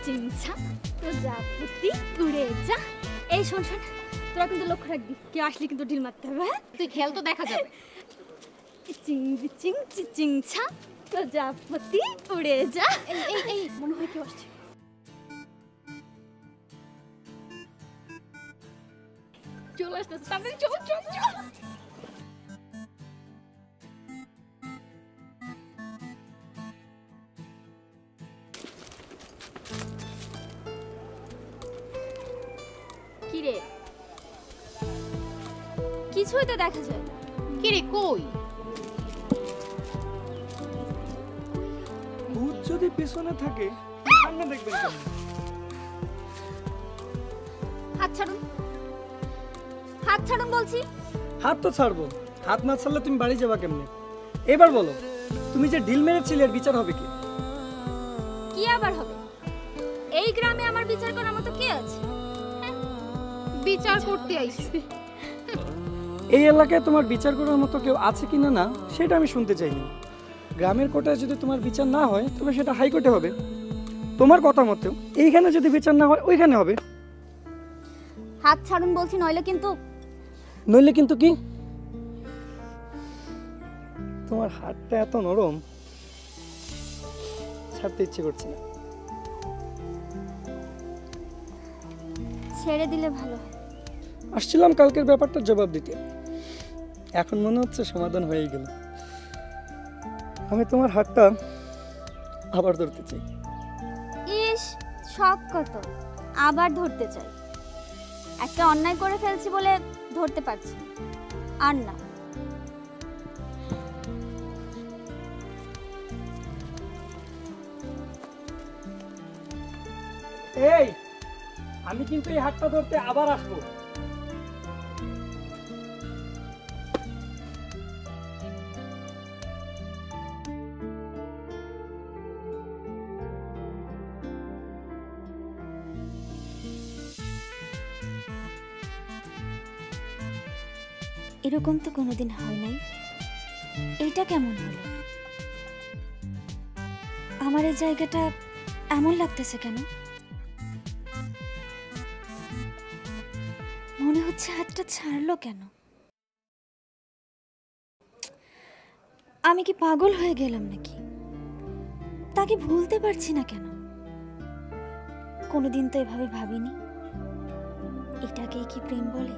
চিংচা প্রজাপতি উড়ে যা। এই শোন শোন, তোরা কিন্তু লক্ষ্য রাখবি, কেউ আসলে কিন্তু ঢিল মারতে হবে। হ্যাঁ, তুই খেল তো দেখা যাবে। চিং চিং চিংচা প্রজাপতি উড়ে যা। এই এই এই মনে হয় কেউ আসছে। চলে আসতেছে, তাড়াতাড়ি চল চল চল। কিরে, কিছুই তো দেখা যায় না। কিরে কই? ভূত যদি পিছনে থাকে সামনে দেখবেন কেন? হাত ছাড়ুন, হাত ছাড়ুন বলছি। হাত তো ছাড়বো, হাত না ছাড়লে তুমি বাড়ি যাবা কেমনে? এবার বলো, তুমি যে ঢিল মেরেছিলে এর বিচার হবে কি? কি আবার হবে? এই গ্রামে আমার বিচার করার মতো কে আছে? বিচার করতে আইছে। এই এলাকায় তোমার বিচার করার মতো কেউ আছে কিনা না সেটা আমি শুনতে চাইনি। গ্রামের কোর্টে যদি তোমার বিচার না হয় তবে সেটা হাইকোর্টে হবে। তোমার কথা মতো এইখানে যদি বিচার না হয় ওইখানে হবে। হাত ছাড়ুন বলছি, নইলে কিন্তু। নইলে কিন্তু কি? তোমার হাতটা এত নরম, ছাড়তে ইচ্ছে করছে না। ছেড়ে দিলে ভালো হয়। আসছিলাম কালকের ব্যাপারটা জবাব দিতে, এখন মনে হচ্ছে সমাধান হয়ে গেল। আমি তোমার হাতটা আবার ধরতে চাই। ইস, শখ কত আবার ধরতে চাই। একটা অন্যায় করে ফেলছি বলে ধরতে পারছি, আর না। এই, আমি কিন্তু এই হাতটা ধরতে আবার আসবো। এরকম তো কোনোদিন হয় নাই, এইটা কেমন হলো? আমার এই জায়গাটা এমন লাগতেছে কেন? মনে হচ্ছে হাতটা ছাড়লো কেন? আমি কি পাগল হয়ে গেলাম নাকি? তাকে ভুলতে পারছি না কেন? কোনোদিন তো এভাবে ভাবিনি। এটাকেই কি প্রেম বলে?